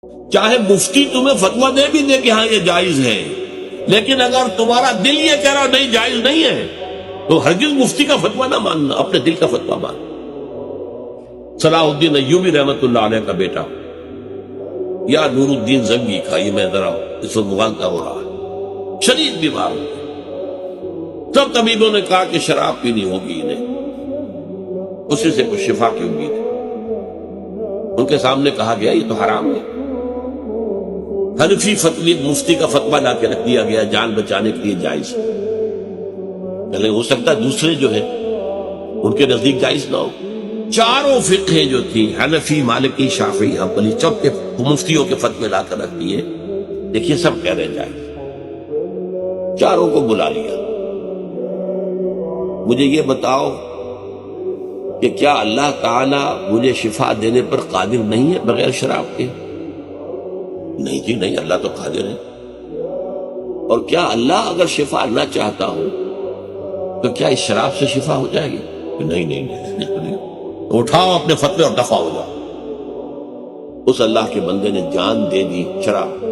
چاہے مفتی تمہیں فتویٰ دے بھی دے کہ ہاں یہ جائز ہے، لیکن اگر تمہارا دل یہ کہہ رہا نہیں جائز نہیں ہے تو ہرگز مفتی کا فتویٰ نہ ماننا، اپنے دل کا فتویٰ ماننا۔ صلاح الدین ایوبی رحمت اللہ علیہ کا بیٹا یا نور الدین زنگی کا، یہ میں ذرا اس وقت مغالطہ ہو رہا ہے، شدید بیمار ہو گئے۔ سب طبیبوں نے کہا کہ شراب پینی ہوگی انہیں، اسی سے کچھ شفا کی امید ہے۔ ان کے سامنے کہا گیا یہ تو حرام ہے۔ حنفی فتوی مفتی کا فتویٰ لا کے رکھ دیا گیا جان بچانے کے لیے جائز، لیکن ہو سکتا ہے دوسرے جو ہے ان کے نزدیک جائز نہ ہو۔ چاروں فقہ جو تھی، حنفی، مالکی، شافعی، حنبلی، سب کے مفتیوں کے فتوے لا کر رکھ دیے، دیکھیے سب کہہ رہے ہیں جائز۔ چاروں کو بلا لیا، مجھے یہ بتاؤ کہ کیا اللہ تعالی مجھے شفا دینے پر قادر نہیں ہے بغیر شراب کے؟ نہیں جی نہیں، اللہ تو قادر ہے۔ اور کیا اللہ اگر شفا نہ چاہتا ہو تو کیا اس شراب سے شفا ہو جائے گی؟ نہیں نہیں نہیں، اٹھاؤ اپنے فتوے اور دفع ہو جاؤ۔ اس اللہ کے بندے نے جان دے دی شراب